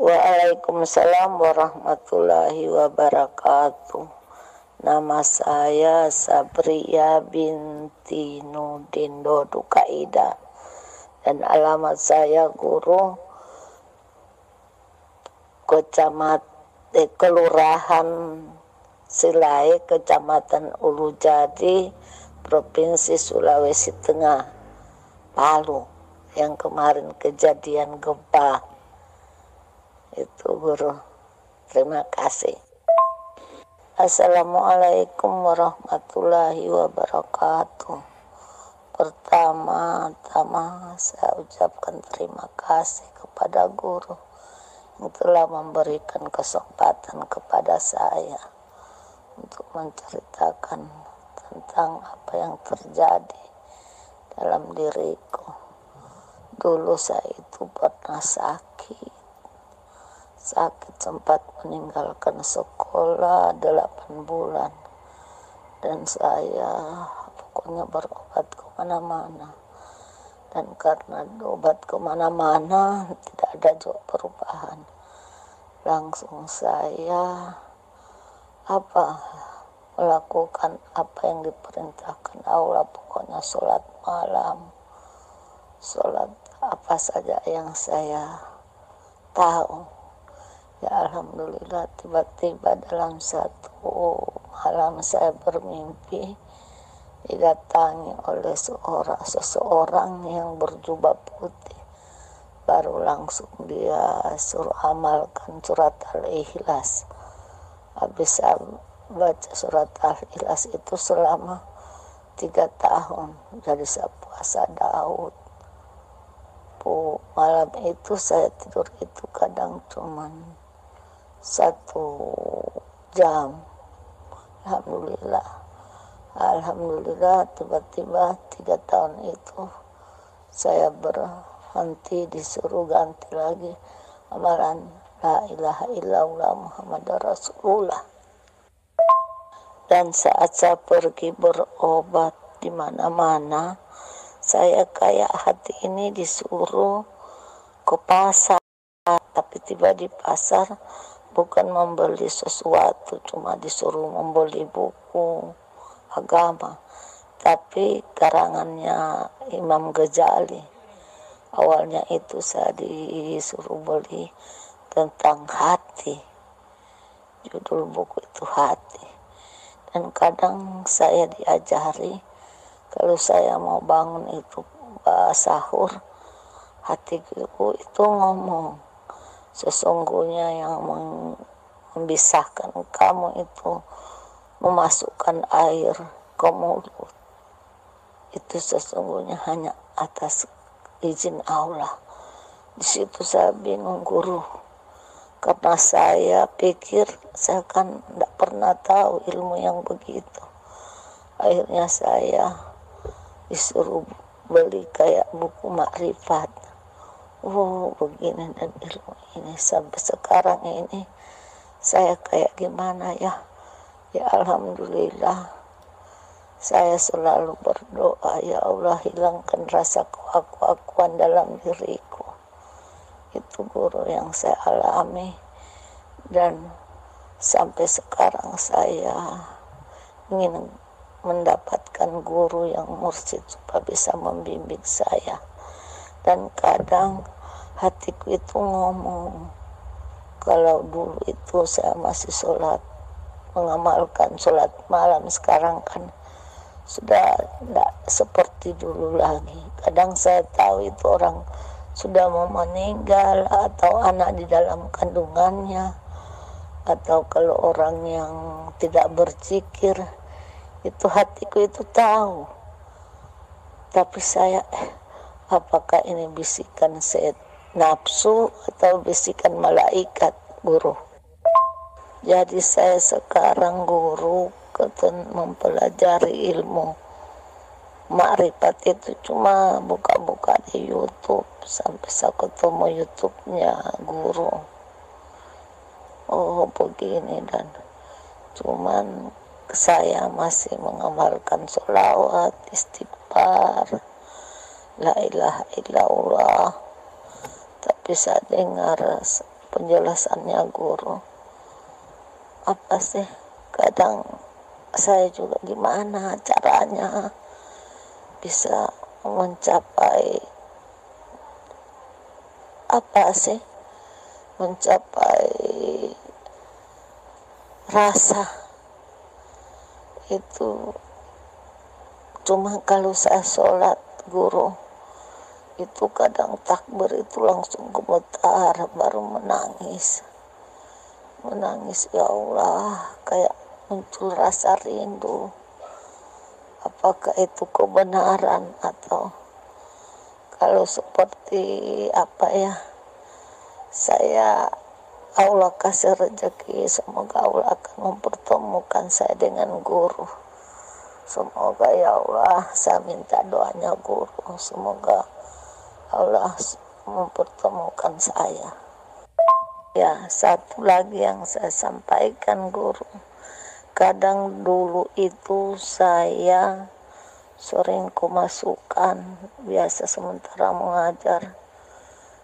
Waalaikumsalam warahmatullahi wabarakatuh. Nama saya Sabria binti Nudin Dodu Kaida dan alamat saya Guru Kelurahan Silai, Kecamatan Ulujadi, Provinsi Sulawesi Tengah, Palu, yang kemarin kejadian gempa. Itu Guru. Terima kasih. Assalamualaikum warahmatullahi wabarakatuh. Pertama-tama saya ucapkan terima kasih kepada Guru yang telah memberikan kesempatan kepada saya untuk menceritakan tentang apa yang terjadi dalam diriku. Dulu saya itu pernah sakit sempat meninggalkan sekolah 8 bulan, dan saya pokoknya berobat kemana-mana, dan karena obat kemana-mana tidak ada juga perubahan. Langsung saya melakukan apa yang diperintahkan Allah, pokoknya sholat malam, sholat apa saja yang saya tahu. Ya alhamdulillah, tiba-tiba dalam satu malam saya bermimpi didatangi oleh seseorang yang berjubah putih. Baru langsung dia suruh amalkan surat Al-Ikhlas. Habis saya baca surat Al-Ikhlas itu selama 3 tahun. Jadi saya puasa Daud. Malam itu saya tidur itu kadang cuman 1 jam. Alhamdulillah tiba-tiba 3 tahun itu saya berhenti, disuruh ganti lagi amalan la ilaha illallah Muhammadar Rasulullah. Dan saat saya pergi berobat di mana-mana, saya kayak hati ini disuruh ke pasar, tapi tiba di pasar bukan membeli sesuatu, cuma disuruh membeli buku agama, tapi karangannya Imam Ghazali. Awalnya itu saya disuruh beli tentang hati, judul buku itu hati. Dan kadang saya diajari kalau saya mau bangun itu sahur, hatiku itu ngomong, sesungguhnya yang memisahkan kamu itu memasukkan air ke mulut, itu sesungguhnya hanya atas izin Allah. Di situ saya bingung Guru, karena saya pikir saya kan tidak pernah tahu ilmu yang begitu. Akhirnya saya disuruh beli kayak buku makrifat. Begini dan ilmu ini sampai sekarang ini saya kayak gimana ya. Ya alhamdulillah, saya selalu berdoa, ya Allah hilangkan rasa keaku-akuan dalam diriku. Itu Guru yang saya alami, dan sampai sekarang saya ingin mendapatkan guru yang mursyid supaya bisa membimbing saya. Dan kadang hatiku itu ngomong, kalau dulu itu saya masih mengamalkan sholat malam, sekarang kan sudah tidak seperti dulu lagi. Kadang saya tahu itu orang sudah mau meninggal, atau anak di dalam kandungannya, atau kalau orang yang tidak berzikir, itu hatiku itu tahu. Tapi saya, apakah ini bisikan nafsu atau bisikan malaikat Guru? Jadi saya sekarang Guru mempelajari ilmu makrifat itu cuma buka-buka di YouTube, sampai saya ketemu YouTube-nya Guru. Begini, dan cuman saya masih mengamalkan sholawat, istighfar, la ilaha illallah. Tapi saya dengar penjelasannya guru. Apa sih, kadang saya juga gimana caranya bisa mencapai apa sih, mencapai rasa itu. Cuma kalau saya sholat guru itu kadang takbir itu langsung gemetar, baru menangis ya Allah, kayak muncul rasa rindu. Apakah itu kebenaran atau kalau seperti apa ya, saya Allah kasih rezeki, semoga Allah akan mempertemukan saya dengan guru. Semoga ya Allah, saya minta doanya guru, semoga Allah mempertemukan saya. Ya, satu lagi yang saya sampaikan guru, kadang dulu itu saya sering kemasukan, biasa sementara mengajar,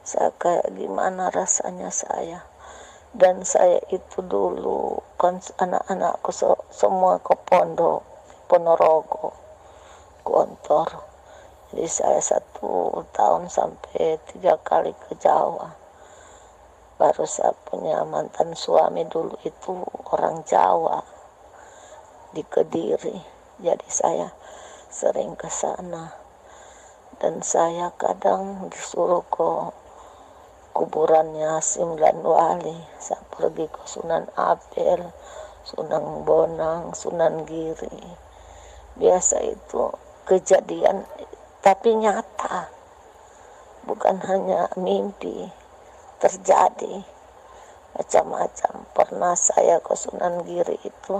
saya kayak gimana rasanya saya. Dan saya itu dulu kan anak-anakku semua ke pondok Ponorogo, Gontor. Jadi saya 1 tahun sampai 3 kali ke Jawa. Baru saya punya mantan suami dulu itu orang Jawa di Kediri. Jadi saya sering ke sana. Dan saya kadang disuruh ke kuburannya Sembilan Wali. Saya pergi ke Sunan Ampel, Sunan Bonang, Sunan Giri. Biasa itu kejadian tapi nyata, bukan hanya mimpi, terjadi macam-macam. Pernah saya ke Sunan Giri itu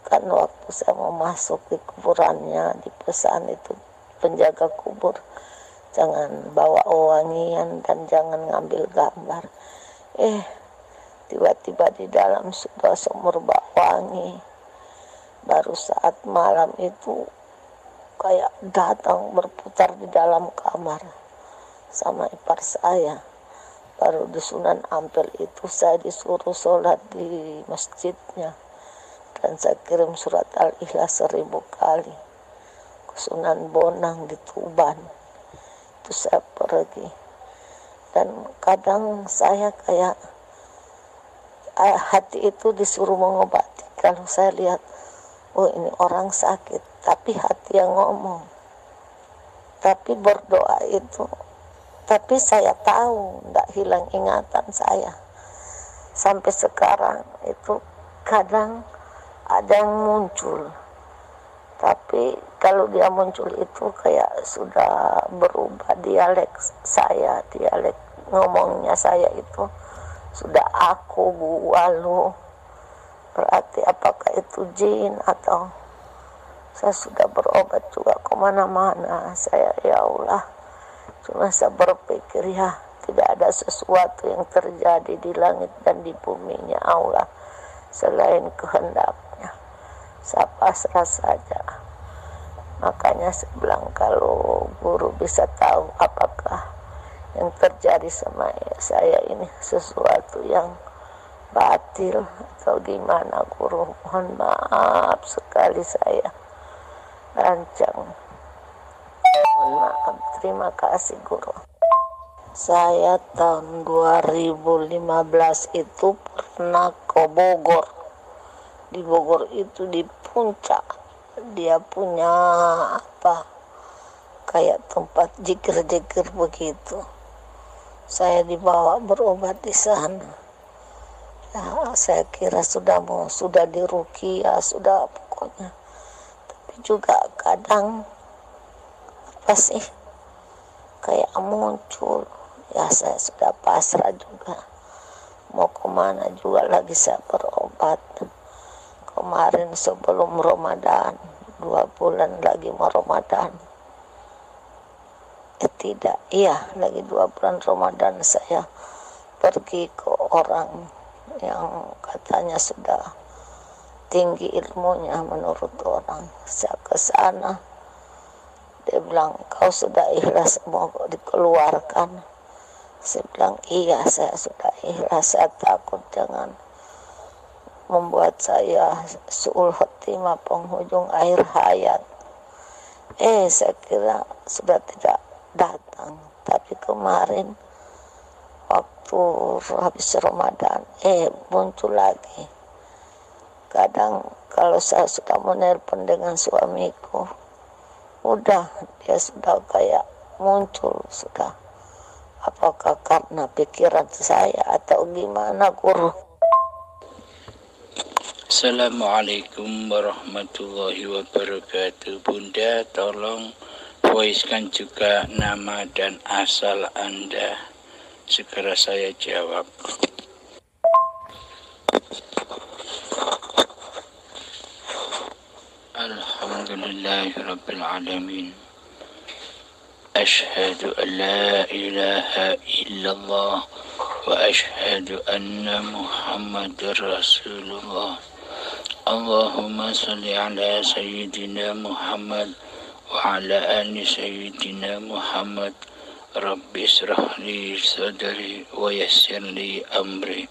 kan waktu saya mau masuk di kuburannya, dipesan itu penjaga kubur, jangan bawa wangian dan jangan ngambil gambar. Tiba-tiba di dalam sudah sumur bak wangi. Baru saat malam itu kayak datang berputar di dalam kamar sama ipar saya. Baru di Sunan Ampel itu saya disuruh sholat di masjidnya, dan saya kirim surat Al-Ikhlas 1000 kali. Ke Sunan Bonang di Tuban itu saya pergi. Dan kadang saya kayak hati itu disuruh mengobati. Kalau saya lihat, oh ini orang sakit, tapi hati yang ngomong, tapi berdoa itu. Tapi saya tahu tidak hilang ingatan saya sampai sekarang. Itu kadang ada yang muncul, tapi kalau dia muncul itu kayak sudah berubah dialek saya, dialek ngomongnya saya itu sudah aku, gua, lu. Berarti apakah itu jin atau saya sudah berobat juga kemana-mana. Saya ya Allah, cuma saya berpikir ya tidak ada sesuatu yang terjadi di langit dan di buminya Allah selain kehendaknya. Saya pasrah saja. Makanya saya bilang kalau guru bisa tahu apakah yang terjadi sama saya ini sesuatu yang batil atau gimana guru, mohon maaf sekali saya rancang. Mohon maaf, terima kasih guru. Saya tahun 2015 itu pernah ke Bogor. Di Bogor itu di puncak, dia punya apa, kayak tempat jikir-jikir begitu. Saya dibawa berobat di sana. Ya, saya kira sudah diruqyah, sudah pokoknya. Tapi juga kadang apa sih, kayak muncul. Ya saya sudah pasrah juga. Mau kemana juga lagi saya berobat. Kemarin sebelum Ramadan, 2 bulan lagi mau Ramadan. Lagi 2 bulan Ramadan saya pergi ke orang yang katanya sudah tinggi ilmunya menurut orang. Saya ke sana, dia bilang kau sudah ikhlas mau dikeluarkan. Saya bilang iya, saya sudah ikhlas, saya takut jangan membuat saya suul khotimah, penghujung akhir hayat. Saya kira sudah tidak datang, tapi kemarin waktu habis Ramadan muncul lagi. Kadang kalau saya sudah menelpon dengan suamiku, udah dia sudah kayak muncul sudah. Apakah karena pikiran saya atau gimana, guru? Assalamualaikum warahmatullahi wabarakatuh. Bunda, tolong voice-kan juga nama dan asal Anda. Segera saya jawab. Alhamdulillahirrabbilalamin. Ashhadu an la ilaha illallah wa ashhadu anna Muhammadar Rasulullah. Allahumma salli ala Sayyidina Muhammad wa ala ali Sayyidina Muhammad. Rabbi israh li sadri wa yassir li amri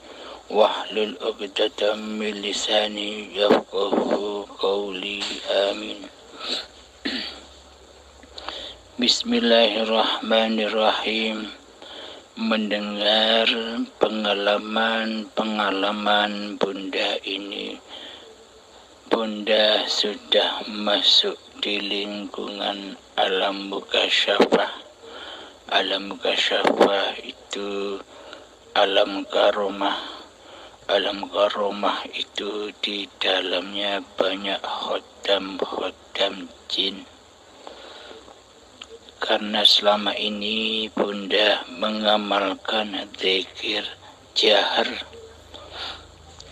wahlul 'uqdatam min lisani yafqahu qawli. Amin. Bismillahirrahmanirrahim. Mendengar pengalaman Bunda ini, Bunda sudah masuk di lingkungan alam mukasyafah. Alam mukasyafah itu alam karomah. Alam karomah itu di dalamnya banyak khodam jin. Karena selama ini Bunda mengamalkan zikir jahar.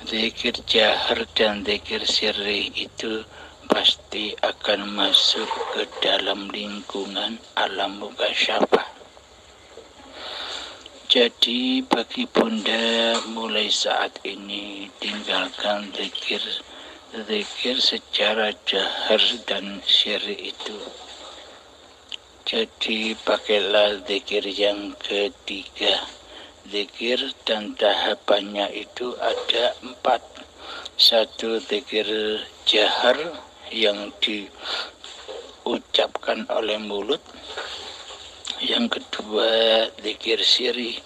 Zikir jahar dan zikir sirri itu pasti akan masuk ke dalam lingkungan alam mukasyafah. Jadi bagi Bunda mulai saat ini tinggalkan zikir secara jahar dan sirri itu. Jadi pakailah zikir yang ketiga. Zikir dan tahapannya itu ada 4. 1 zikir jahar yang diucapkan oleh mulut. Yang kedua zikir sirri,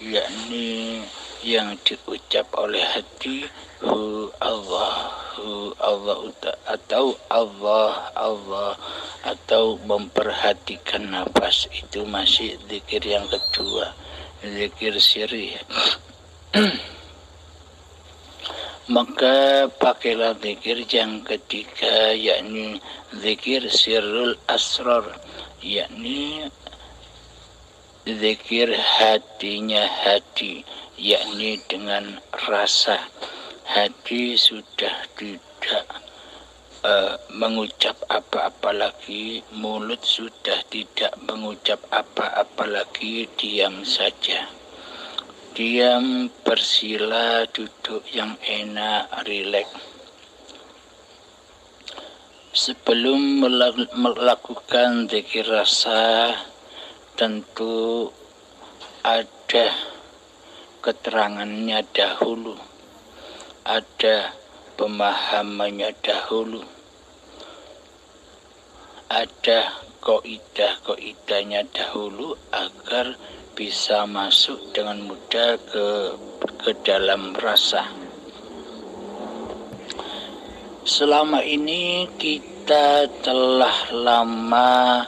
yakni yang diucap oleh hati, hu Allah atau Allah atau memperhatikan nafas, itu masih zikir yang kedua, zikir sirri. Maka pakailah zikir yang ketiga, yakni zikir sirrul asrar, yakni zikir hatinya hati, yakni dengan rasa. Hati sudah tidak mengucap apa-apa lagi, mulut sudah tidak mengucap apa-apa lagi, diam saja. Diam, bersila, duduk yang enak, rileks. Sebelum melakukan zikir rasa, tentu ada keterangannya dahulu, ada pemahamannya dahulu, ada kaidah-kaidahnya dahulu agar bisa masuk dengan mudah ke dalam rasa. Selama ini kita telah lama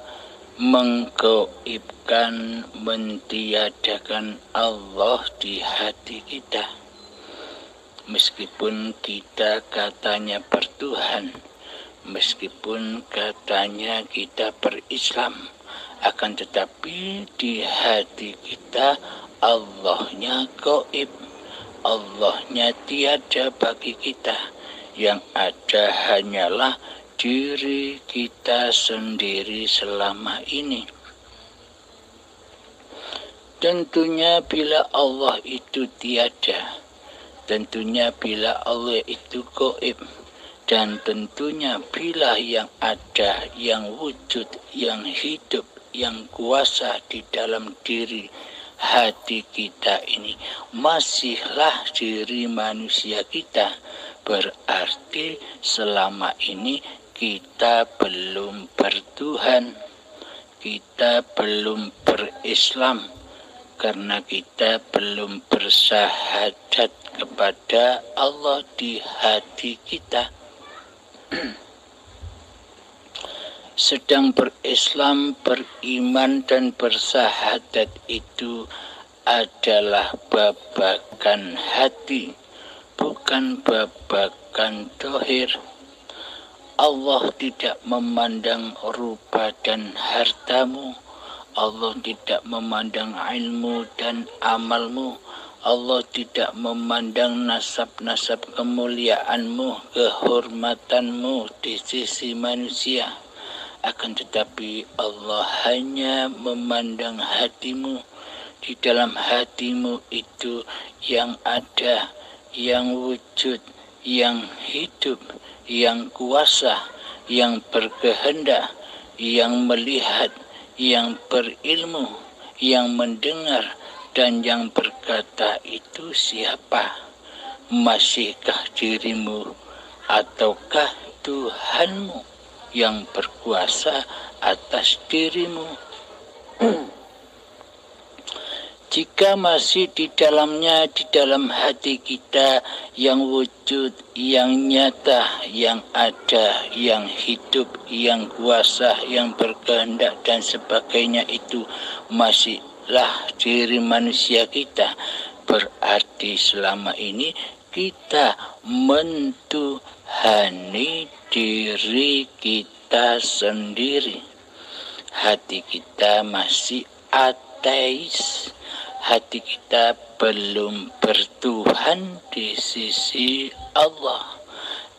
menggaibkan, mentiadakan Allah di hati kita. Meskipun kita katanya bertuhan, meskipun katanya kita berislam, akan tetapi di hati kita Allahnya gaib, Allahnya tiada bagi kita. Yang ada hanyalah diri kita sendiri selama ini. Tentunya bila Allah itu tiada, tentunya bila Allah itu gaib, dan tentunya bila yang ada, yang wujud, yang hidup, yang kuasa di dalam diri hati kita ini masihlah diri manusia kita, berarti selama ini kita belum bertuhan, kita belum berislam, karena kita belum bersyahadat kepada Allah di hati kita. Sedang berislam, beriman dan bersyahadat itu adalah babakan hati, bukan babakan dohir. Allah tidak memandang rupa dan hartamu, Allah tidak memandang ilmu dan amalmu, Allah tidak memandang nasab-nasab kemuliaanmu, kehormatanmu di sisi manusia. Akan tetapi Allah hanya memandang hatimu. Di dalam hatimu itu yang ada, yang wujud, yang hidup, yang kuasa, yang berkehendak, yang melihat, yang berilmu, yang mendengar, dan yang berkata itu siapa? Masihkah dirimu ataukah Tuhanmu yang berkuasa atas dirimu? Jika masih di dalamnya, di dalam hati kita yang wujud, yang nyata, yang ada, yang hidup, yang kuasa, yang berkehendak dan sebagainya itu masihlah diri manusia kita, berarti selama ini kita mentuhani diri kita sendiri. Hati kita masih ateis, hati kita belum bertuhan di sisi Allah,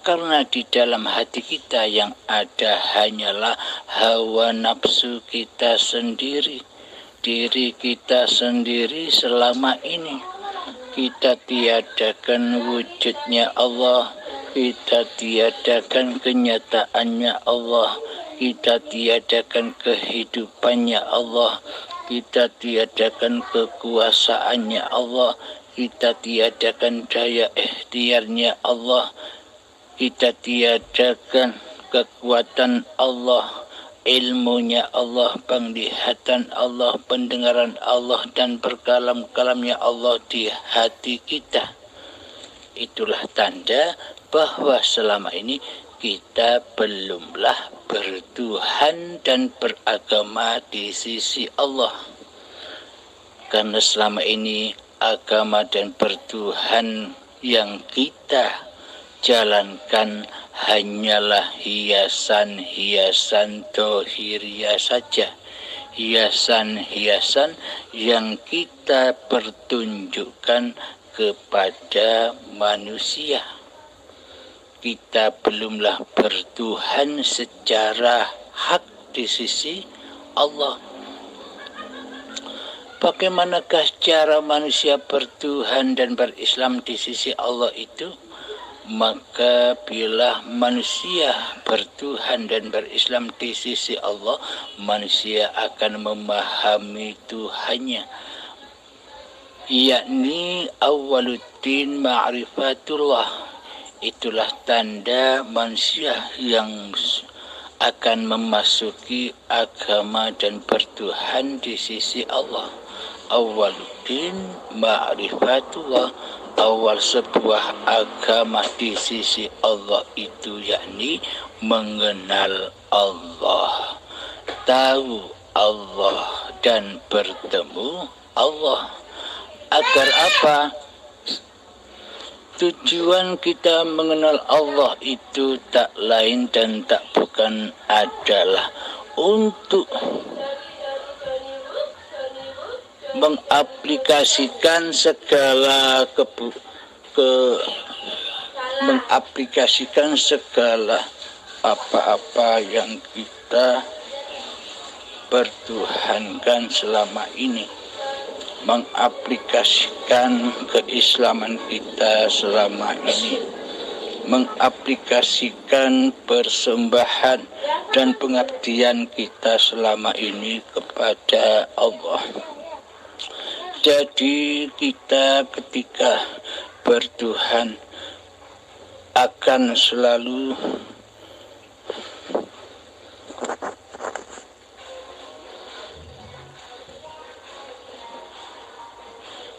karena di dalam hati kita yang ada hanyalah hawa nafsu kita sendiri, diri kita sendiri. Selama ini kita tiadakan wujudnya Allah, kita tiadakan kenyataannya Allah, kita tiadakan kehidupannya Allah, kita tiadakan kekuasaannya Allah, kita tiadakan daya ikhtiarnya Allah, kita tiadakan kekuatan Allah, ilmunya Allah, penglihatan Allah, pendengaran Allah, dan berkalam-kalamnya Allah di hati kita. Itulah tanda bahwa selama ini kita belumlah bertuhan dan beragama di sisi Allah. Karena selama ini agama dan bertuhan yang kita jalankan hanyalah hiasan-hiasan dohiriyah saja. Hiasan-hiasan yang kita pertunjukkan kepada manusia. Kita belumlah bertuhan secara hak di sisi Allah. Bagaimanakah cara manusia bertuhan dan berislam di sisi Allah itu? Maka bila manusia bertuhan dan berislam di sisi Allah, manusia akan memahami Tuhannya, yakni awwaluddin ma'rifatullah. Itulah tanda manusia yang akan memasuki agama dan bertuhan di sisi Allah. Awwaluddin ma'rifatullah, awal sebuah agama di sisi Allah itu yakni mengenal Allah, tahu Allah dan bertemu Allah. Agar apa? Tujuan kita mengenal Allah itu tak lain dan tak bukan adalah untuk mengaplikasikan segala mengaplikasikan segala apa-apa yang kita bertuhankan selama ini, mengaplikasikan keislaman kita selama ini, mengaplikasikan persembahan dan pengabdian kita selama ini kepada Allah. Jadi kita ketika bertuhan akan selalu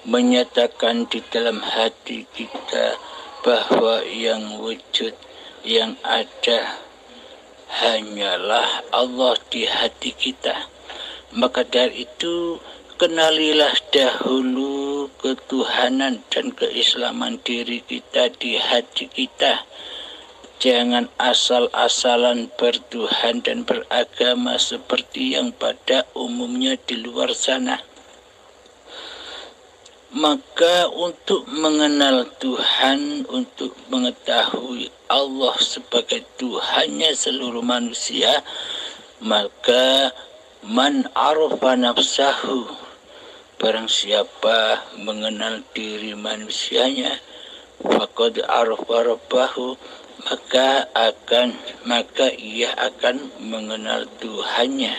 menyatakan di dalam hati kita bahwa yang wujud, yang ada hanyalah Allah di hati kita. Maka dari itu kenalilah dahulu ketuhanan dan keislaman diri kita di hati kita. Jangan asal-asalan bertuhan dan beragama seperti yang pada umumnya di luar sana. Maka untuk mengenal Tuhan, untuk mengetahui Allah sebagai Tuhannya seluruh manusia, maka man arafa nafsahu, barang siapa mengenal diri manusianya, faqad arafa rabbahu, maka ia akan mengenal Tuhannya.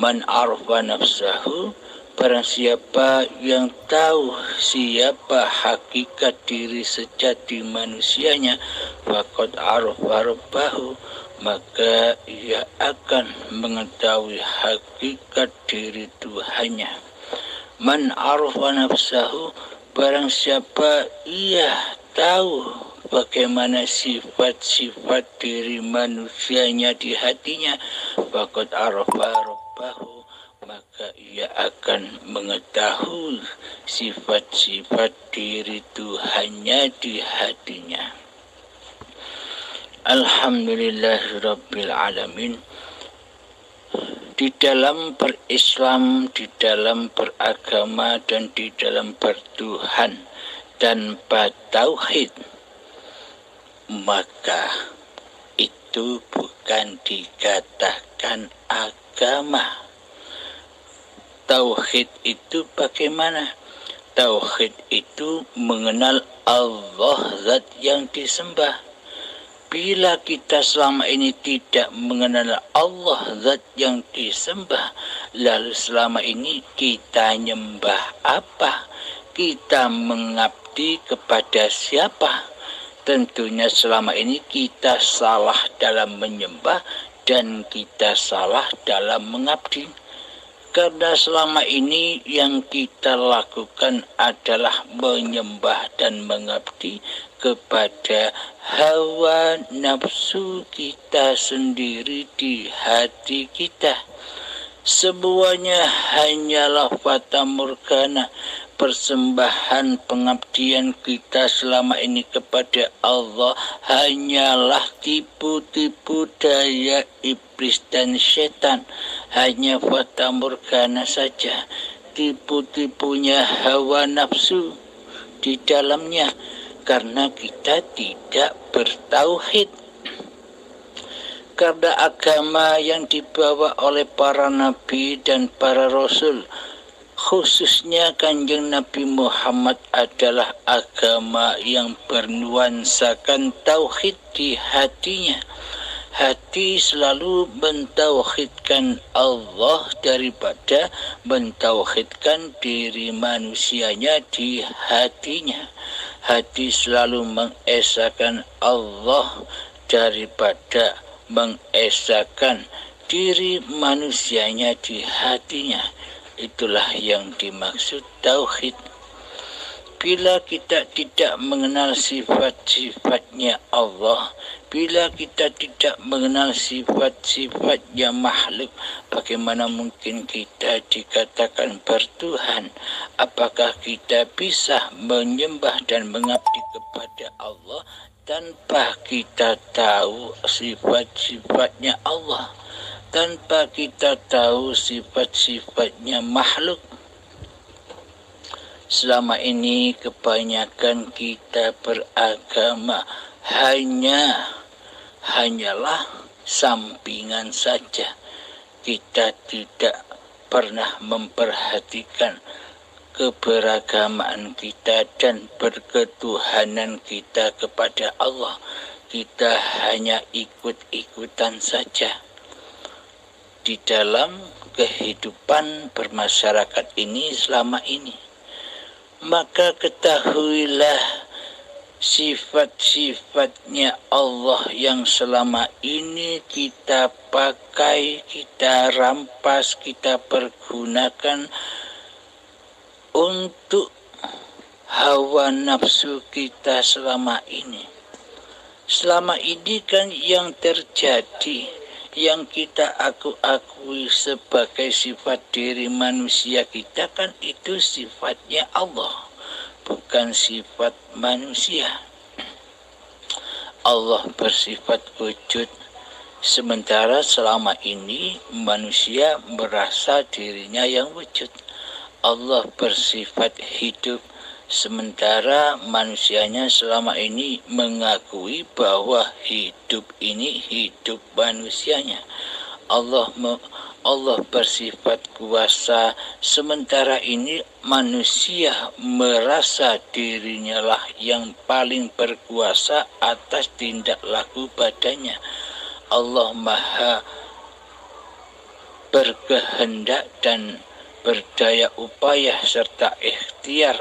Man arafa nafsahu, barang siapa yang tahu siapa hakikat diri sejati manusianya, faqad arafa rabbahu, maka ia akan mengetahui hakikat diri Tuhannya. Man arafa nafsahu, barang siapa ia tahu bagaimana sifat-sifat diri manusianya di hatinya, faqad arafa rabbahu, maka ia akan mengetahui sifat-sifat diri Tuhannya di hatinya. Alhamdulillahirabbil alamin. Di dalam berislam, di dalam beragama, dan di dalam bertuhan tanpa tauhid, maka itu bukan dikatakan agama. Tauhid itu bagaimana? Tauhid itu mengenal Allah zat yang disembah. Bila kita selama ini tidak mengenal Allah zat yang disembah, lalu selama ini kita nyembah apa? Kita mengabdi kepada siapa? Tentunya selama ini kita salah dalam menyembah dan kita salah dalam mengabdi. Karena selama ini yang kita lakukan adalah menyembah dan mengabdi kepada hawa nafsu kita sendiri di hati kita. Semuanya hanyalah fata morgana, persembahan pengabdian kita selama ini kepada Allah hanyalah tipu-tipu daya iblis dan setan. Hanya fata morgana saja, tipu-tipunya hawa nafsu di dalamnya, karena kita tidak bertauhid. Karena agama yang dibawa oleh para nabi dan para rasul, khususnya Kanjeng Nabi Muhammad, adalah agama yang bernuansakan tauhid di hatinya. Hati selalu mentauhidkan Allah daripada mentauhidkan diri manusianya di hatinya. Hati selalu mengesahkan Allah daripada mengesahkan diri manusianya di hatinya. Itulah yang dimaksud tauhid. Bila kita tidak mengenal sifat-sifatnya Allah, bila kita tidak mengenal sifat-sifatnya makhluk, bagaimana mungkin kita dikatakan bertuhan? Apakah kita bisa menyembah dan mengabdi kepada Allah tanpa kita tahu sifat-sifatnya Allah, tanpa kita tahu sifat-sifatnya makhluk? Selama ini kebanyakan kita beragama hanyalah sampingan saja. Kita tidak pernah memperhatikan keberagamaan kita dan berketuhanan kita kepada Allah. Kita hanya ikut-ikutan saja. di dalam kehidupan bermasyarakat ini selama ini. Maka ketahuilah sifat-sifatnya Allah yang selama ini kita pakai, kita rampas, kita pergunakan untuk hawa nafsu kita selama ini. Selama ini kan yang terjadi, yang kita akui sebagai sifat diri manusia kita kan itu sifatnya Allah, bukan sifat manusia. Allah bersifat wujud, sementara selama ini manusia merasa dirinya yang wujud. Allah bersifat hidup, sementara manusianya selama ini mengakui bahwa hidup ini hidup manusianya. Allah bersifat kuasa, sementara ini manusia merasa dirinya lah yang paling berkuasa atas tindak laku badannya. Allah maha berkehendak dan berdaya upaya serta ikhtiar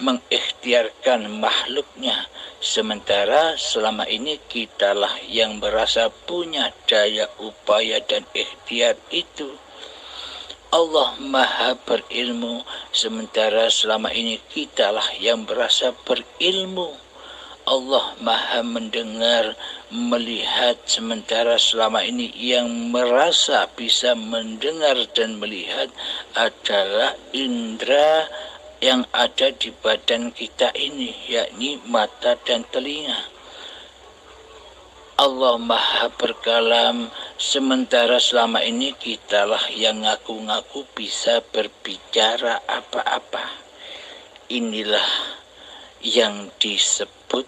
mengikhtiarkan makhluknya, sementara selama ini kitalah yang merasa punya daya upaya dan ikhtiar itu. Allah maha berilmu, sementara selama ini kitalah yang merasa berilmu. Allah maha mendengar, melihat, sementara selama ini yang merasa bisa mendengar dan melihat adalah indera yang ada di badan kita ini, yakni mata dan telinga. Allah maha berkalam, sementara selama ini kitalah yang ngaku-ngaku bisa berbicara apa-apa. Inilah yang disebut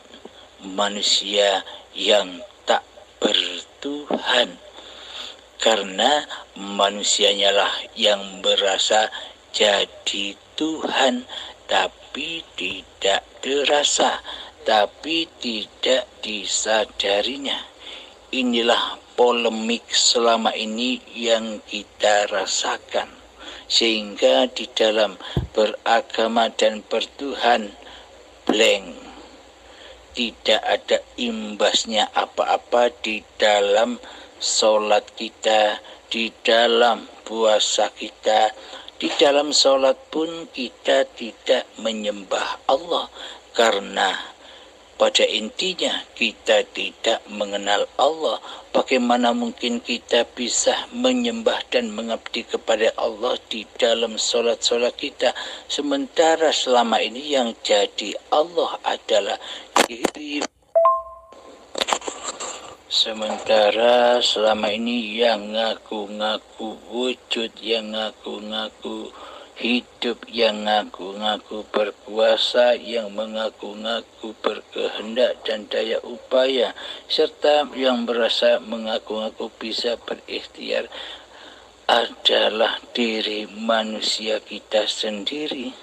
manusia yang tak bertuhan, karena manusianya lah yang merasa jadi Tuhan, tapi tidak terasa, tapi tidak disadarinya. Inilah polemik selama ini yang kita rasakan, sehingga di dalam beragama dan bertuhan blank, tidak ada imbasnya apa-apa di dalam sholat kita, di dalam puasa kita. Di dalam sholat pun kita tidak menyembah Allah, karena pada intinya kita tidak mengenal Allah. Bagaimana mungkin kita bisa menyembah dan mengabdi kepada Allah di dalam sholat-sholat kita, sementara selama ini yang jadi Allah adalah diri. Sementara selama ini yang ngaku-ngaku wujud, yang ngaku-ngaku hidup, yang ngaku-ngaku berkuasa, yang mengaku-ngaku berkehendak dan daya upaya, serta yang merasa mengaku-ngaku bisa berikhtiar adalah diri manusia kita sendiri.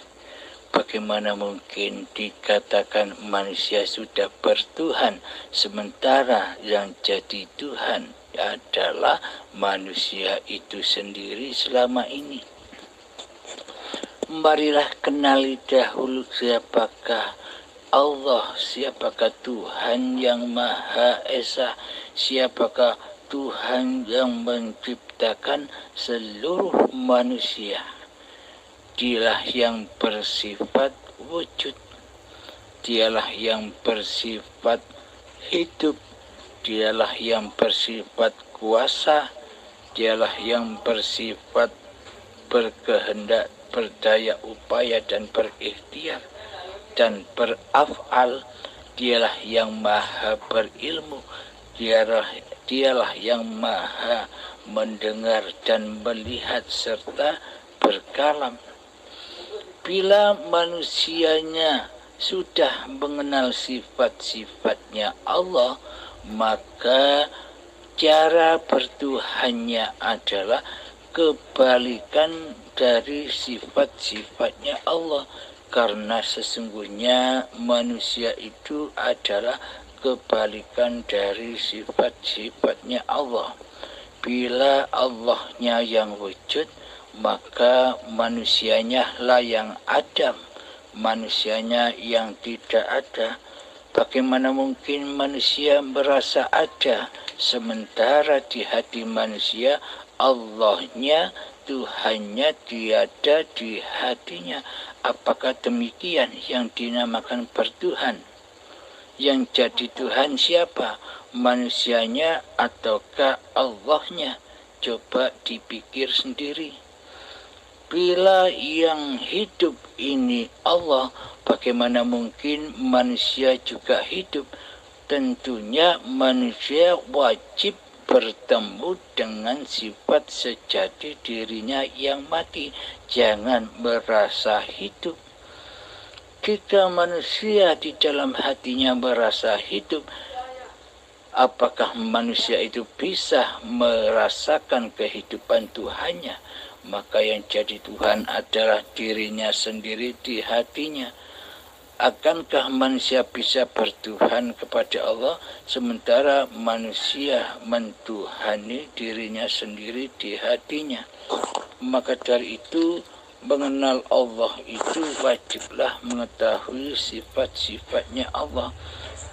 Bagaimana mungkin dikatakan manusia sudah bertuhan, sementara yang jadi Tuhan adalah manusia itu sendiri selama ini? Marilah kenali dahulu siapakah Allah, siapakah Tuhan yang Maha Esa, siapakah Tuhan yang menciptakan seluruh manusia. Dialah yang bersifat wujud, dialah yang bersifat hidup, dialah yang bersifat kuasa, dialah yang bersifat berkehendak, berdaya upaya dan berikhtiar dan beraf'al. Dialah yang maha berilmu, dialah yang maha mendengar dan melihat serta berkalam. Bila manusianya sudah mengenal sifat-sifatnya Allah, maka cara bertuhannya adalah kebalikan dari sifat-sifatnya Allah, karena sesungguhnya manusia itu adalah kebalikan dari sifat-sifatnya Allah. Bila Allahnya yang wujud, maka manusianya lah yang ada, manusianya yang tidak ada. Bagaimana mungkin manusia merasa ada, sementara di hati manusia Allahnya, Tuhannya tiada di hatinya? Apakah demikian yang dinamakan bertuhan? Yang jadi Tuhan siapa? Manusianya ataukah Allahnya? Coba dipikir sendiri. Bila yang hidup ini Allah, bagaimana mungkin manusia juga hidup? Tentunya manusia wajib bertemu dengan sifat sejati dirinya yang mati. Jangan merasa hidup. Jika manusia di dalam hatinya merasa hidup, apakah manusia itu bisa merasakan kehidupan Tuhannya? Maka yang jadi Tuhan adalah dirinya sendiri di hatinya. Akankah manusia bisa bertuhan kepada Allah sementara manusia mentuhani dirinya sendiri di hatinya? Maka dari itu, mengenal Allah itu wajiblah mengetahui sifat-sifatnya Allah.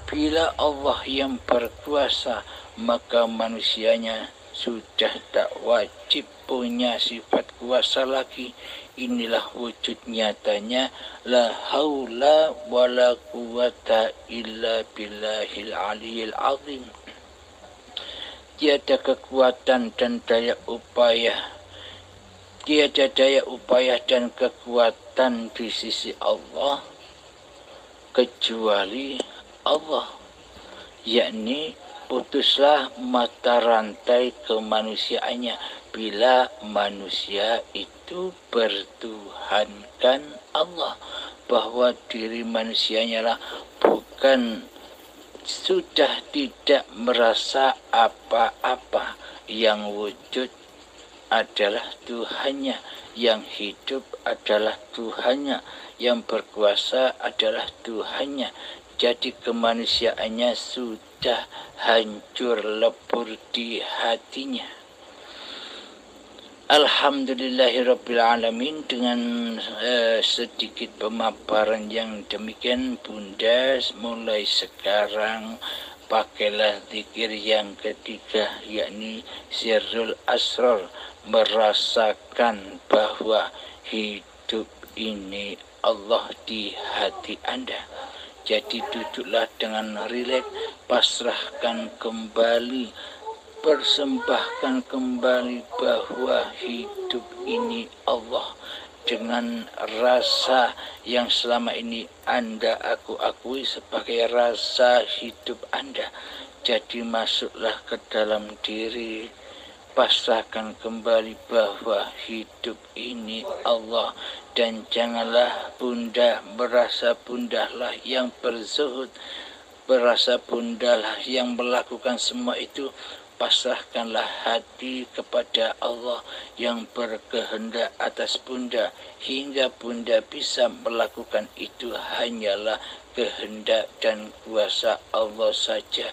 Bila Allah yang berkuasa, maka manusianya sudah tak wajib punya sifat kuasa lagi. Inilah wujud nyatanya la haula wala quwata illa billahil aliyil azim. Tiada kekuatan dan daya upaya, tiada daya upaya dan kekuatan di sisi Allah kecuali Allah, yakni putuslah mata rantai kemanusiaannya bila manusia itu bertuhankan Allah, bahwa diri manusianya lah bukan sudah tidak merasa apa-apa, yang wujud adalah Tuhannya, yang hidup adalah Tuhannya, yang berkuasa adalah Tuhannya. Jadi kemanusiaannya sudah hancur lebur di hatinya. Alhamdulillahirrabbilalamin. Dengan sedikit pemaparan yang demikian, Bunda mulai sekarang pakailah zikir yang ketiga, yakni Sirrul Asrar, merasakan bahwa hidup ini Allah di hati Anda. Jadi duduklah dengan rileks, pasrahkan kembali, persembahkan kembali bahwa hidup ini Allah, dengan rasa yang selama ini Anda akui sebagai rasa hidup Anda. Jadi masuklah ke dalam diri, pasrahkan kembali bahwa hidup ini Allah. Dan janganlah Bunda merasa bundalah yang berzuhud, merasa bundalah yang melakukan semua itu. Pasrahkanlah hati kepada Allah yang berkehendak atas Bunda, hingga Bunda bisa melakukan itu hanyalah kehendak dan kuasa Allah saja.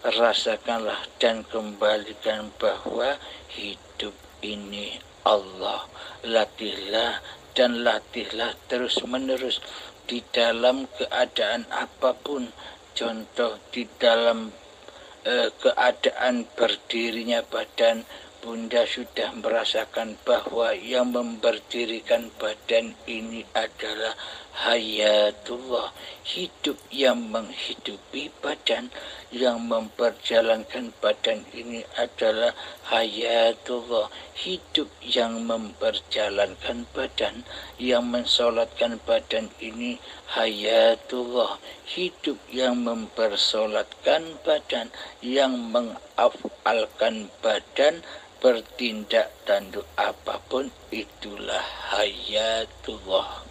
Rasakanlah dan kembalikan bahwa hidup ini Allah. Latihlah dan latihlah terus-menerus di dalam keadaan apapun. Contoh di dalam keadaan berdirinya badan, Bunda sudah merasakan bahwa yang memberdirikan badan ini adalah hayatullah, hidup yang menghidupi badan. Yang memperjalankan badan ini adalah hayatullah, hidup yang memperjalankan badan. Yang mensolatkan badan ini hayatullah, hidup yang mempersolatkan badan. Yang mengafalkan badan, bertindak tanduk apapun, itulah hayatullah.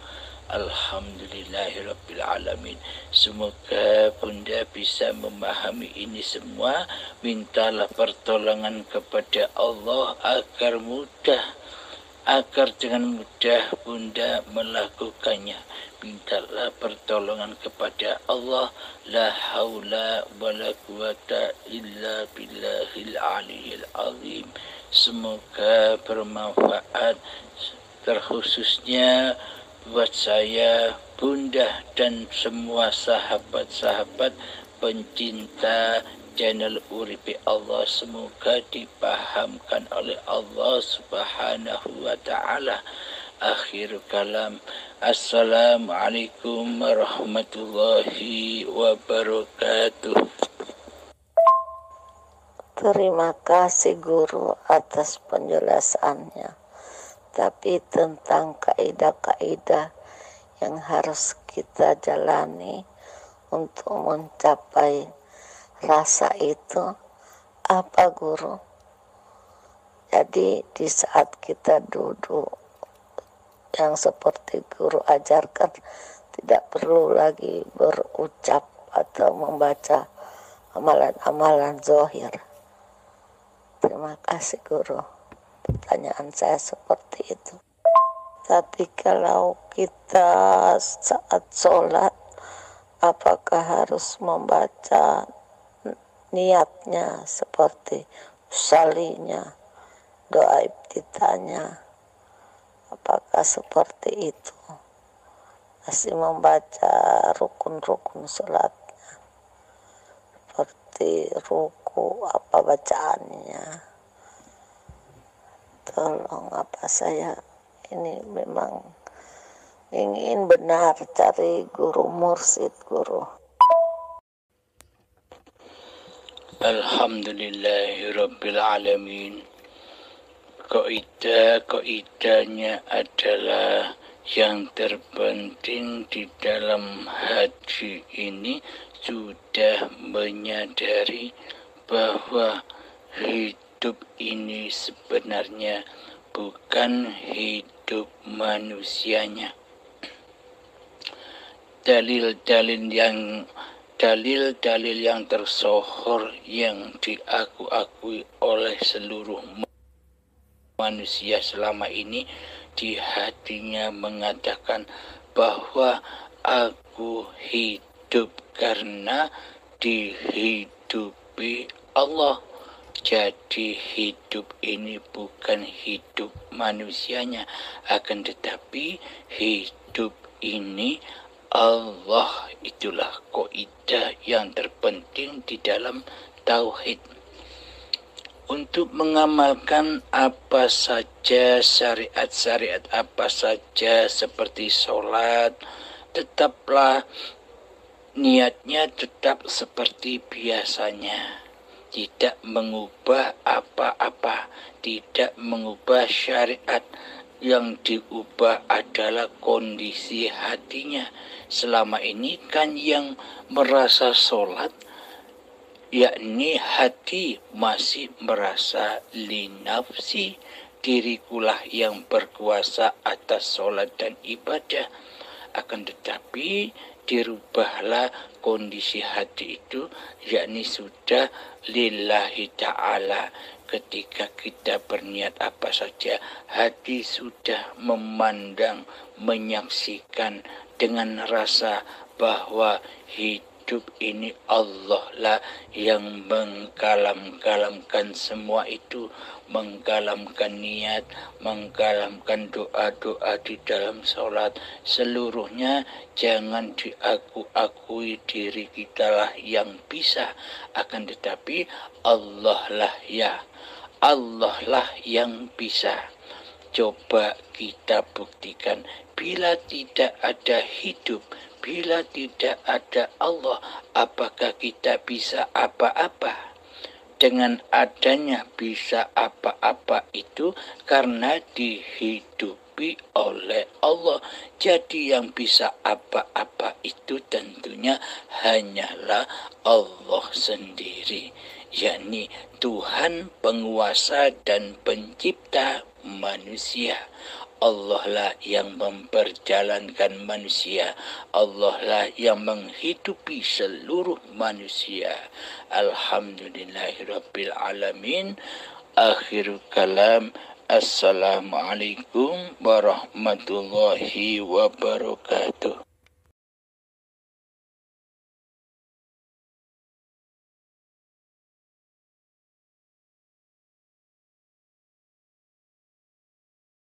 Alhamdulillahirrabbilalamin. Semoga Bunda bisa memahami ini semua. Mintalah pertolongan kepada Allah agar mudah, agar dengan mudah Bunda melakukannya. Mintalah pertolongan kepada Allah. La haula wa la quwata illa billahil aliyil azim. Semoga bermanfaat, terkhususnya buat saya, Bunda, dan semua sahabat-sahabat pencinta channel Uripi Allah. Semoga dipahamkan oleh Allah Subhanahu wa ta'ala. Akhir kalam, assalamualaikum warahmatullahi wabarakatuh. Terima kasih guru atas penjelasannya. Tapi tentang kaidah-kaidah yang harus kita jalani untuk mencapai rasa itu apa guru? Jadi di saat kita duduk yang seperti guru ajarkan, tidak perlu lagi berucap atau membaca amalan-amalan zahir. Terima kasih guru. Pertanyaan saya seperti itu. Tapi kalau kita saat sholat, apakah harus membaca niatnya seperti usalinya, doa ibtidanya? Apakah seperti itu? Masih membaca rukun-rukun sholatnya, seperti ruku, apa bacaannya? Tolong, apa saya ini memang ingin benar cari guru mursyid guru. Alhamdulillahirabbil alamin. Kaidahnya adalah yang terpenting di dalam haji ini sudah menyadari bahwa hidup ini sebenarnya bukan hidup manusianya. Dalil-dalil yang tersohor yang diakui oleh seluruh manusia selama ini di hatinya mengatakan bahwa aku hidup karena dihidupi Allah. Jadi hidup ini bukan hidup manusianya, akan tetapi hidup ini Allah. Itulah kaidah yang terpenting di dalam tauhid. Untuk mengamalkan apa saja, syariat-syariat apa saja seperti sholat, tetaplah niatnya tetap seperti biasanya. Tidak mengubah apa-apa, tidak mengubah syariat. Yang diubah adalah kondisi hatinya. Selama ini kan yang merasa sholat, yakni hati masih merasa linafsi, dirikulah yang berkuasa atas sholat dan ibadah. Akan tetapi dirubahlah kondisi hati itu, yakni sudah lillahi ta'ala. Ketika kita berniat apa saja, hati sudah memandang, menyaksikan dengan rasa bahwa hidup ini Allah lah yang mengkalamkan semua itu, mengkalamkan niat, mengkalamkan doa-doa di dalam sholat. Seluruhnya jangan diakui diri kita lah yang bisa, akan tetapi Allah lah yang bisa. Coba kita buktikan, bila tidak ada hidup, bila tidak ada Allah, apakah kita bisa apa-apa? Dengan adanya bisa apa-apa itu karena dihidupi oleh Allah. Jadi yang bisa apa-apa itu tentunya hanyalah Allah sendiri, yakni Tuhan penguasa dan pencipta manusia. Allah lah yang memperjalankan manusia. Allah lah yang menghidupi seluruh manusia. Alhamdulillahirabbil alamin. Akhir kalam. Assalamualaikum warahmatullahi wabarakatuh.